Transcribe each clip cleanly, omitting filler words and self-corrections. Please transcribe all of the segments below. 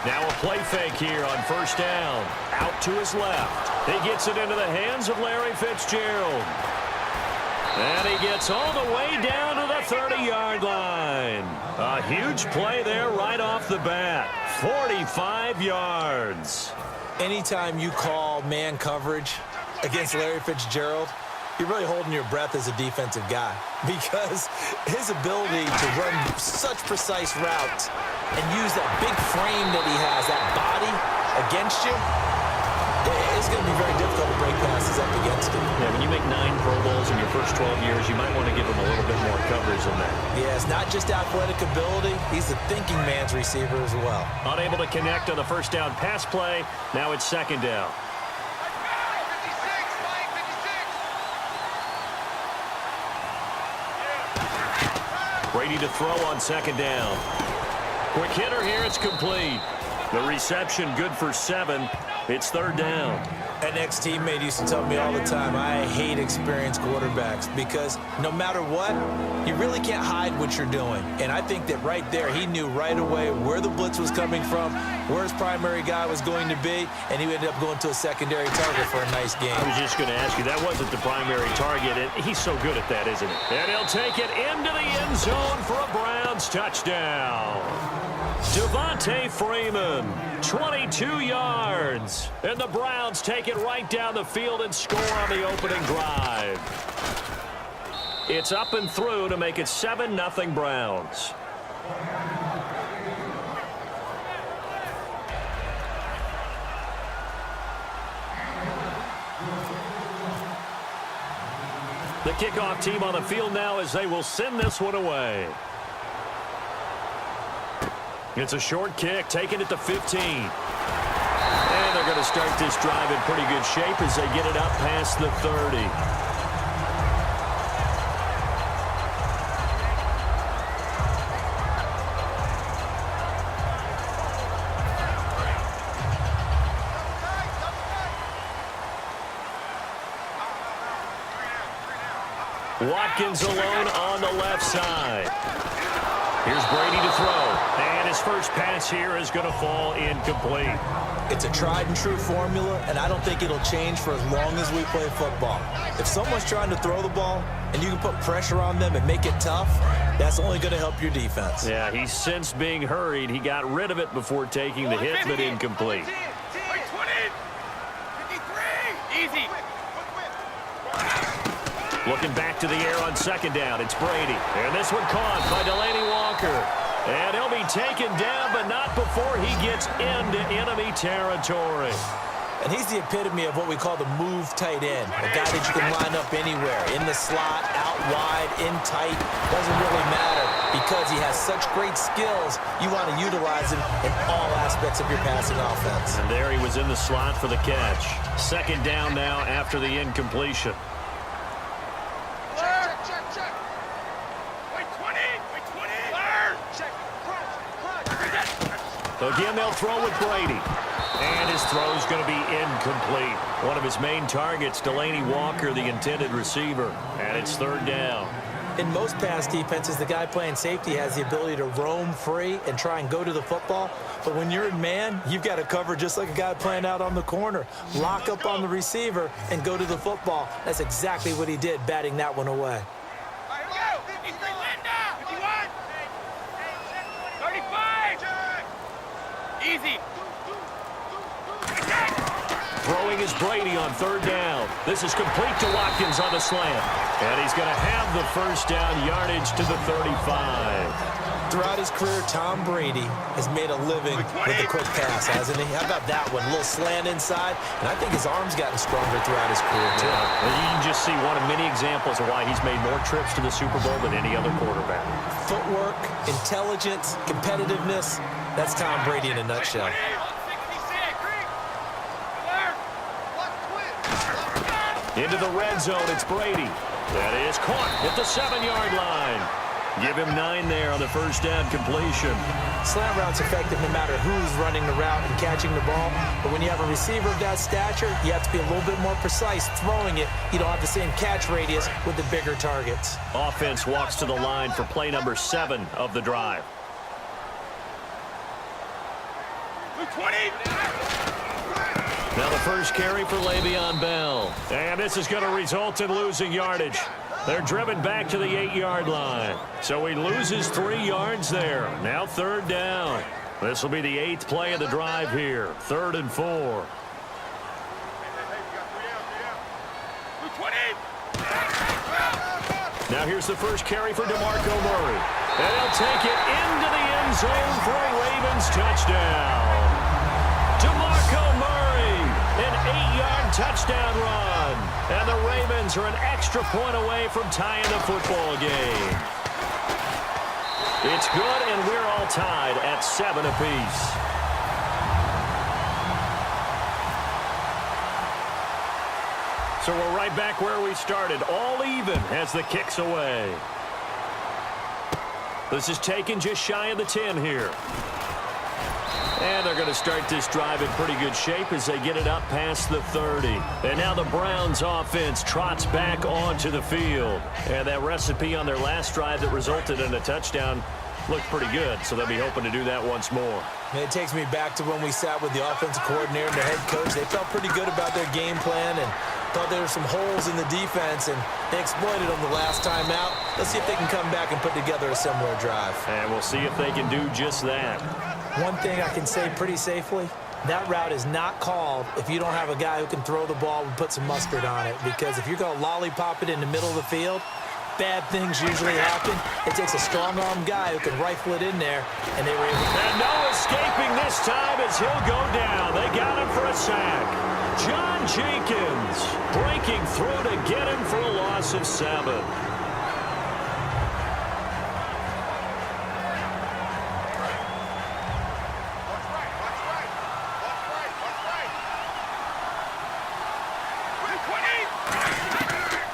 Now a play fake here on first down. Out to his left. He gets it into the hands of Larry Fitzgerald. And he gets all the way down to the 30-yard line. A huge play there right off the bat. 45 yards. Anytime you call man coverage against Larry Fitzgerald, you're really holding your breath as a defensive guy, because his ability to run such precise routes and use that big frame that he has, that body against you, it's going to be very difficult to break passes up against him. Yeah, when you make 9 Pro Bowls in your first 12 years, you might want to give him a little bit more coverage than that. Yeah, it's not just athletic ability. He's a thinking man's receiver as well. Unable to connect on the first down pass play. Now it's second down. Brady to throw on second down. Quick hitter here, it's complete. The reception good for 7. It's third down. An ex-teammate used to tell me all the time, I hate experienced quarterbacks, because no matter what, you really can't hide what you're doing. And I think that right there, he knew right away where the blitz was coming from, where his primary guy was going to be, and he ended up going to a secondary target for a nice game. I was just going to ask you, that wasn't the primary target, and he's so good at that, isn't he? And he'll take it into the end zone for a Browns touchdown. Devontae Freeman, 22 yards. And the Browns take it right down the field and score on the opening drive. It's up and through to make it 7-0 Browns. The kickoff team on the field now as they will send this one away. It's a short kick, taking it to 15. And they're going to start this drive in pretty good shape as they get it up past the 30. Watkins alone on the left side. Here's Brady to throw. And his first pass here is going to fall incomplete. It's a tried-and-true formula, and I don't think it'll change for as long as we play football. If someone's trying to throw the ball and you can put pressure on them and make it tough, that's only going to help your defense. Yeah, he's since being hurried. He got rid of it before taking the hit, but incomplete. Easy. Looking back to the air on second down, it's Brady. And this one caught by Delaney Walker. And he'll be taken down, but not before he gets into enemy territory. And he's the epitome of what we call the move tight end. A guy that you can line up anywhere, in the slot, out wide, in tight. Doesn't really matter because he has such great skills. You want to utilize him in all aspects of your passing offense. And there he was in the slot for the catch. Second down now after the incompletion. Again, they'll throw with Brady. And his throw is going to be incomplete. One of his main targets, Delaney Walker, the intended receiver. And it's third down. In most pass defenses, the guy playing safety has the ability to roam free and try and go to the football. But when you're in man, you've got to cover just like a guy playing out on the corner. Lock up on the receiver and go to the football. That's exactly what he did, batting that one away. Easy. Throwing is Brady on third down. This is complete to Watkins on the slant. And he's going to have the first down, yardage to the 35. Throughout his career, Tom Brady has made a living with the quick pass, hasn't he? How about that one? A little slant inside. And I think his arm's gotten stronger throughout his career, too. Yeah. You can just see one of many examples of why he's made more trips to the Super Bowl than any other quarterback. Footwork, intelligence, competitiveness. That's Tom Brady in a nutshell. Into the red zone, it's Brady. That is caught at the 7-yard line. Give him 9 there on the first down completion. Slant route's effective no matter who's running the route and catching the ball. But when you have a receiver of that stature, you have to be a little bit more precise throwing it. You don't have the same catch radius with the bigger targets. Offense walks to the line for play number 7 of the drive. 20. Now the first carry for Le'Veon Bell. And this is going to result in losing yardage. They're driven back to the 8-yard line. So he loses 3 yards there. Now 3rd down. This will be the 8th play of the drive here. 3rd and 4. Now here's the first carry for DeMarco Murray. And he'll take it into the end zone for a Ravens touchdown. DeMarco Murray, an 8-yard touchdown run. And the Ravens are an extra point away from tying the football game. It's good, and we're all tied at 7 apiece. So we're right back where we started, all even as the kick's away. This is taken just shy of the 10 here. And they're going to start this drive in pretty good shape as they get it up past the 30. And now the Browns offense trots back onto the field. And that recipe on their last drive that resulted in a touchdown looked pretty good, so they'll be hoping to do that once more. And it takes me back to when we sat with the offensive coordinator and the head coach. They felt pretty good about their game plan and thought there were some holes in the defense, and they exploited them the last time out. Let's see if they can come back and put together a similar drive. And we'll see if they can do just that. One thing I can say pretty safely, that route is not called if you don't have a guy who can throw the ball and put some mustard on it. Because if you're going to lollipop it in the middle of the field, bad things usually happen. It takes a strong-arm guy who can rifle it in there, and they were able to. And no escaping this time as he'll go down. They got him for a sack. John Jenkins breaking through to get him for a loss of 7.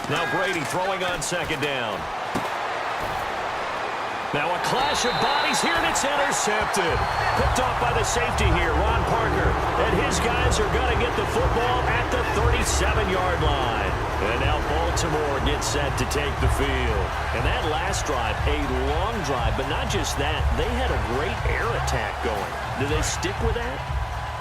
Now Brady throwing on 2nd down. Now a clash of bodies here, and it's intercepted. Picked off by the safety here, Ron Parker. And his guys are going to get the football at the 37-yard line. And now Baltimore gets set to take the field. And that last drive, a long drive, but not just that. They had a great air attack going. Do they stick with that?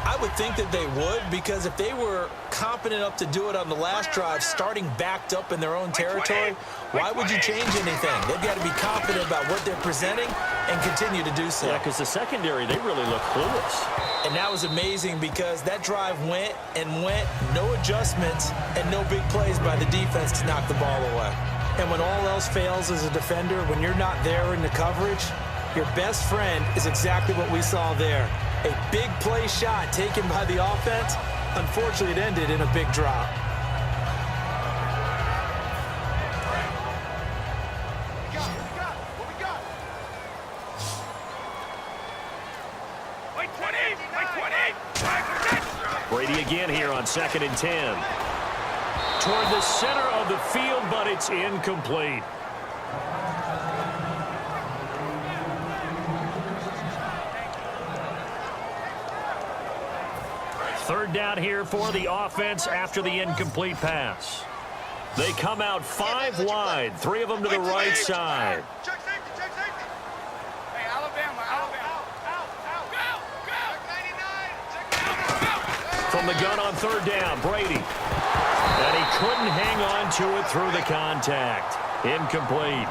I would think that they would, because if they were confident enough to do it on the last drive, starting backed up in their own territory, why would you change anything? They've got to be confident about what they're presenting and continue to do so. Yeah, because the secondary, they really look clueless. And that was amazing because that drive went and went, no adjustments and no big plays by the defense to knock the ball away. And when all else fails as a defender, when you're not there in the coverage, your best friend is exactly what we saw there. A big play shot taken by the offense. Unfortunately, it ended in a big drop. Brady again here on 2nd and 10. Toward the center of the field, but it's incomplete. Third down here for the offense after the incomplete pass. They come out 5 wide, 3 of them to the right side. Check safety, check safety. Hey, Alabama, Alabama. From the gun on 3rd down, Brady. And he couldn't hang on to it through the contact. Incomplete.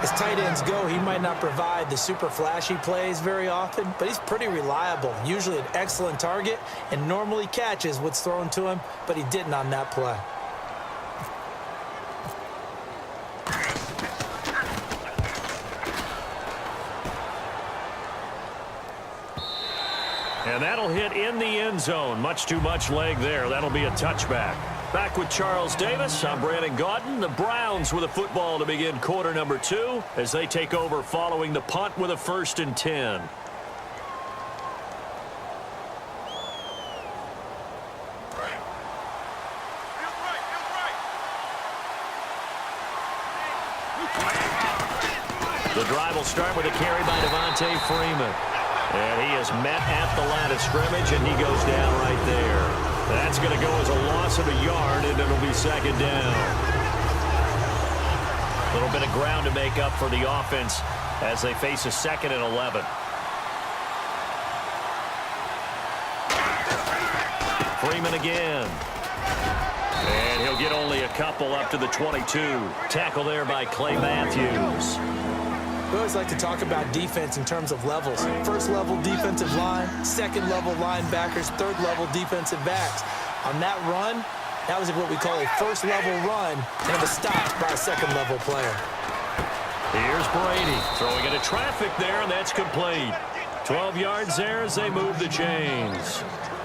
As tight ends go, he might not provide the super flashy plays very often, but he's pretty reliable. Usually an excellent target and normally catches what's thrown to him, but he didn't on that play. And that'll hit in the end zone. Much too much leg there. That'll be a touchback. Back with Charles Davis, I'm Brandon Gaudin. The Browns with a football to begin quarter number 2 as they take over following the punt with a 1st and 10. The drive will start with a carry by Devontae Freeman. And he is met at the line of scrimmage, and he goes down right there. That's going to go as a loss of a yard, and it'll be 2nd down. A little bit of ground to make up for the offense as they face a 2nd and 11. Freeman again. And he'll get only a couple up to the 22. Tackle there by Clay Matthews. We always like to talk about defense in terms of levels. First level defensive line, second level linebackers, third level defensive backs. On that run, that was what we call a first level run, and it was stopped by a second level player. Here's Brady throwing into traffic there, and that's complete. 12 yards there as they move the chains.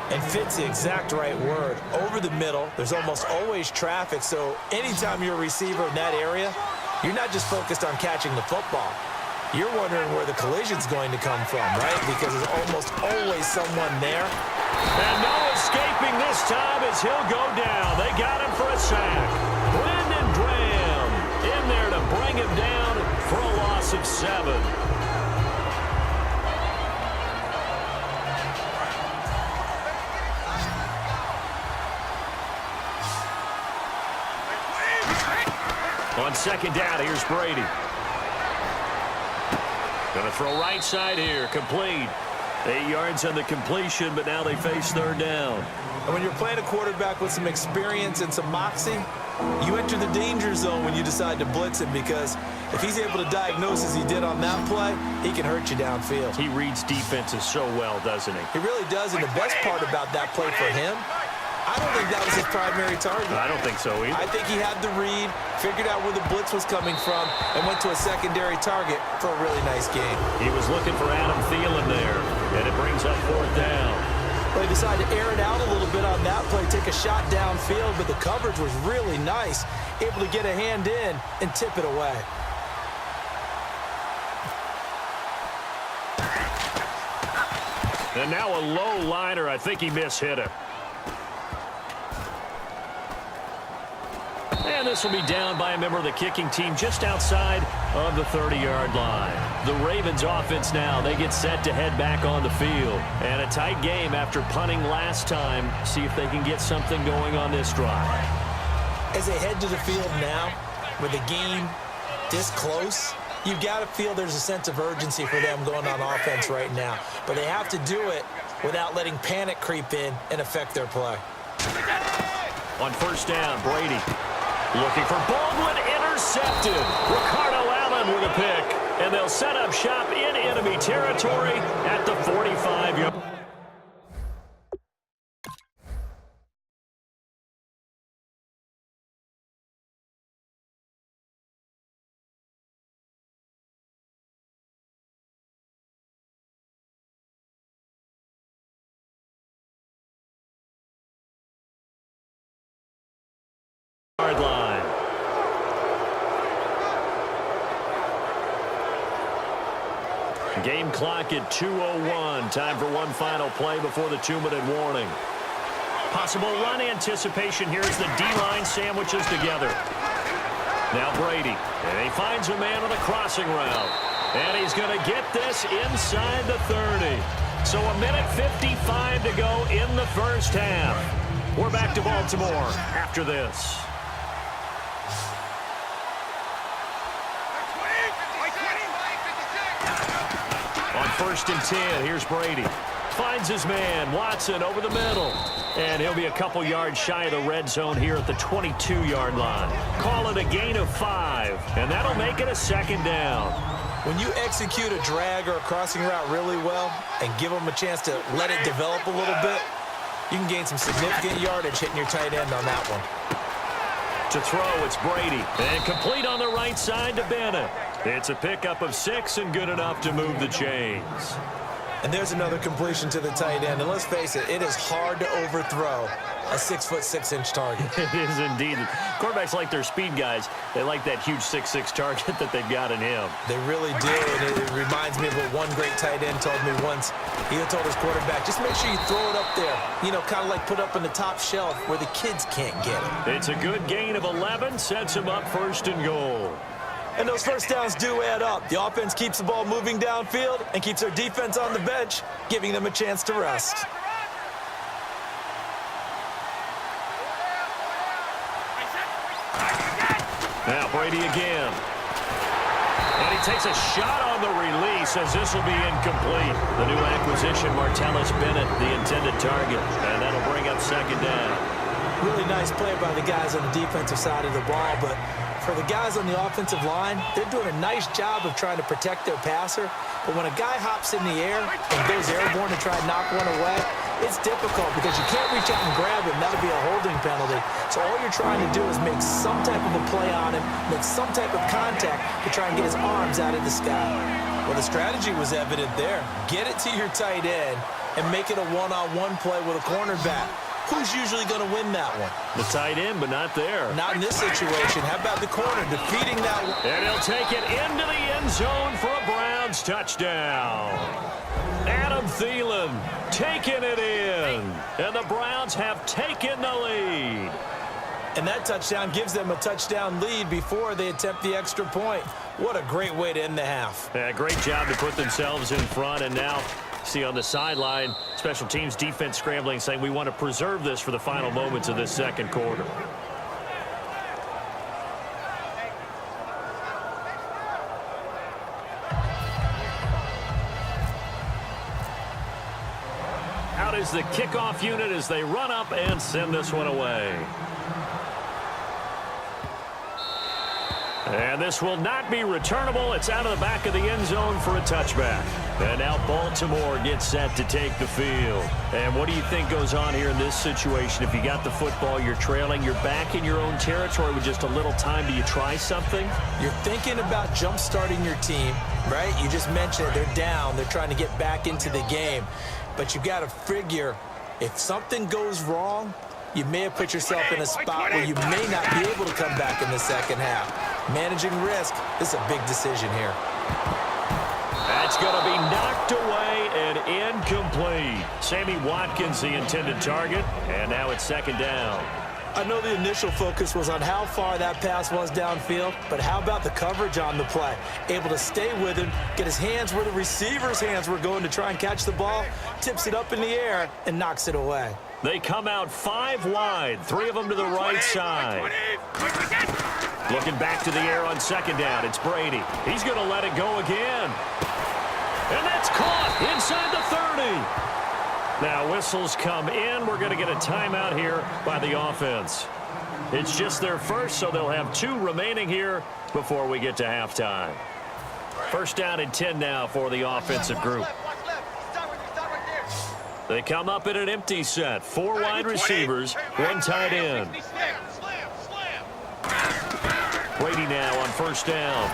And fit's the exact right word. Over the middle, there's almost always traffic, so anytime you're a receiver in that area, you're not just focused on catching the football. You're wondering where the collision's going to come from, right? Because there's almost always someone there. And no escaping this time as he'll go down. They got him for a sack. Brandon Graham in there to bring him down for a loss of 7. On second down, here's Brady. Going to throw right side here, complete. 8 yards on the completion, but now they face third down. And when you're playing a quarterback with some experience and some moxie, you enter the danger zone when you decide to blitz him, because if he's able to diagnose as he did on that play, he can hurt you downfield. He reads defenses so well, doesn't he? He really does, and the best part about that play for him, I don't think that was his primary target. I don't think so either. I think he had the read, figured out where the blitz was coming from, and went to a secondary target for a really nice game. He was looking for Adam Thielen there, and it brings up fourth down. Well, he decided to air it out a little bit on that play, take a shot downfield, but the coverage was really nice, able to get a hand in and tip it away. And now a low liner. I think he mishit it. And this will be down by a member of the kicking team just outside of the 30-yard line. The Ravens offense now, they get set to head back on the field. And a tight game after punting last time. See if they can get something going on this drive. As they head to the field now, with the game this close, you've got to feel there's a sense of urgency for them going on offense right now. But they have to do it without letting panic creep in and affect their play. On first down, Brady looking for Baldwin, intercepted. Ricardo Allen with a pick. And they'll set up shop in enemy territory at the 45-yard line. Game clock at 2:01. Time for one final play before the 2-minute warning. Possible run anticipation here as the D-line sandwiches together. Now Brady. And he finds a man on the crossing route. And he's going to get this inside the 30. So a minute 55 to go in the first half. We're back to Baltimore after this. On first and 10, here's Brady. Finds his man, Watson, over the middle. And he'll be a couple yards shy of the red zone here at the 22-yard line. Call it a gain of 5, and that'll make it a second down. When you execute a drag or a crossing route really well and give them a chance to let it develop a little bit, you can gain some significant yardage hitting your tight end on that one. To throw, it's Brady. And complete on the right side to Bennett. It's a pickup of 6 and good enough to move the chains. And there's another completion to the tight end. And let's face it, it is hard to overthrow a 6'6" target. It is indeed. Quarterbacks like their speed guys. They like that huge 6'6" target that they've got in him. They really do. And it reminds me of what one great tight end told me once. He told his quarterback, just make sure you throw it up there. You know, kind of like put up in the top shelf where the kids can't get it. It's a good gain of 11. Sets him up first and goal. And those first downs do add up. The offense keeps the ball moving downfield and keeps their defense on the bench, giving them a chance to rest. Now Brady again. And he takes a shot on the release as this will be incomplete. The new acquisition, Martellus Bennett, the intended target. And that'll bring up second down. Really nice play by the guys on the defensive side of the ball, but for the guys on the offensive line, they're doing a nice job of trying to protect their passer. But when a guy hops in the air and goes airborne to try and knock one away, it's difficult because you can't reach out and grab him. That'll be a holding penalty. So all you're trying to do is make some type of a play on him, make some type of contact to try and get his arms out of the sky. Well, the strategy was evident there. Get it to your tight end and make it a one-on-one play with a cornerback. Who's usually going to win that one? The tight end, but not there. Not in this situation. How about the corner defeating that one? And he'll take it into the end zone for a Browns touchdown. Adam Thielen taking it in. And the Browns have taken the lead. And that touchdown gives them a touchdown lead before they attempt the extra point. What a great way to end the half. Yeah, great job to put themselves in front, and now see on the sideline, special teams defense scrambling, saying we want to preserve this for the final moments of this second quarter. Out is the kickoff unit as they run up and send this one away. And this will not be returnable. It's out of the back of the end zone for a touchback. And now Baltimore gets set to take the field. And what do you think goes on here in this situation? If you got the football, you're trailing, you're back in your own territory with just a little time. Do you try something? You're thinking about jump-starting your team, right? You just mentioned it. They're down. They're trying to get back into the game. But you got to figure if something goes wrong, you may have put yourself in a spot where you may not be able to come back in the second half. Managing risk is a big decision here. That's going to be knocked away and incomplete. Sammy Watkins, the intended target, and now it's second down. I know the initial focus was on how far that pass was downfield, but how about the coverage on the play? Able to stay with him, get his hands where the receiver's hands were going to try and catch the ball, tips it up in the air, and knocks it away. They come out 5 wide, 3 of them to the right side. Looking back to the air on second down, it's Brady. He's going to let it go again. And that's caught inside the 30. Now whistles come in. We're going to get a timeout here by the offense. It's just their first, so they'll have 2 remaining here before we get to halftime. First down and 10 now for the offensive group. They come up in an empty set. 4 wide receivers, 1 tight end. Brady now on first down.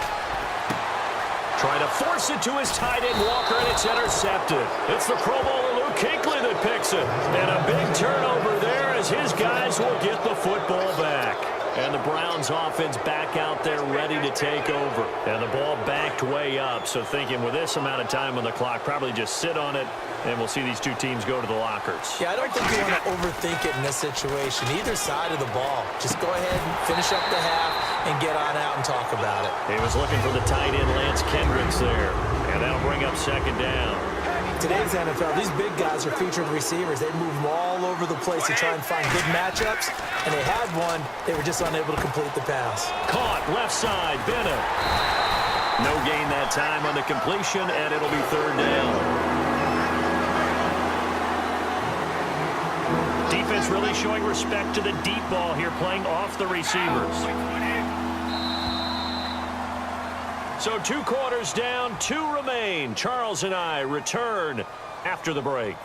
Trying to force it to his tight end, Walker, and it's intercepted. It's the Pro Bowler Luke Kuechly that picks it. And a big turnover there as his guys will get the football back. And the Browns offense back out there ready to take over. And the ball backed way up, so thinking with this amount of time on the clock, probably just sit on it, and we'll see these 2 teams go to the lockers. Yeah, I don't think you want to overthink it in this situation. Either side of the ball. Just go ahead and finish up the half and get on out and talk about it. He was looking for the tight end, Lance Kendricks, there. And that'll bring up second down. Today's NFL, these big guys are featured receivers. They move them all over the place to try and find good matchups. And they had one. They were just unable to complete the pass. Caught left side, Bennett. No gain that time on the completion, and it'll be third down. Defense really showing respect to the deep ball here, playing off the receivers. So 2 quarters down, 2 remain. Charles and I return after the break.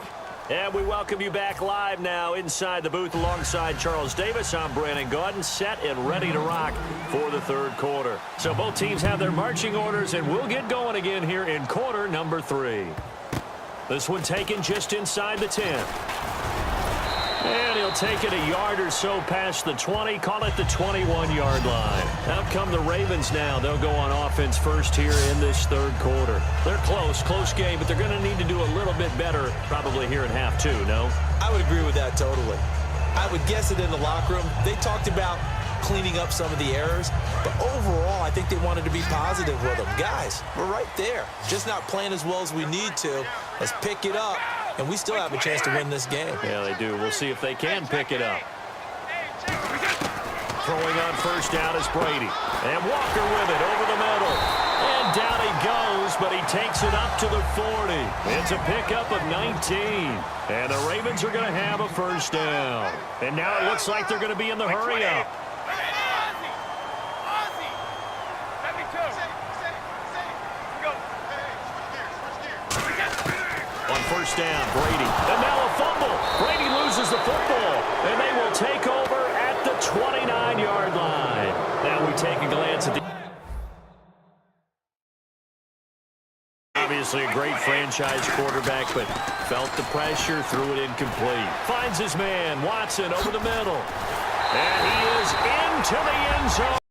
And we welcome you back live now inside the booth alongside Charles Davis. I'm Brandon Gaudin, set and ready to rock for the third quarter. So both teams have their marching orders, and we'll get going again here in quarter number 3. This one taken just inside the 10. And he'll take it a yard or so past the 20, call it the 21-yard line. Out come the Ravens now. They'll go on offense first here in this third quarter. They're close game, but they're going to need to do a little bit better probably here in half 2, no? I would agree with that totally. I would guess it in the locker room. They talked about cleaning up some of the errors, but overall, I think they wanted to be positive with them. Guys, we're right there. Just not playing as well as we need to. Let's pick it up, and we still have a chance to win this game. Yeah, they do. We'll see if they can pick it up. Throwing on first down is Brady. And Walker with it over the middle. And down takes it up to the 40. It's a pickup of 19. And the Ravens are going to have a first down. And now it looks like they're going to be in the hurry-up. On first down, Brady. And now a fumble. Brady loses the football. And they will take over at the 29-yard line. Now we take a glance at the... Obviously a great franchise quarterback, but felt the pressure, threw it incomplete. Finds his man, Watson, over the middle. And he is into the end zone.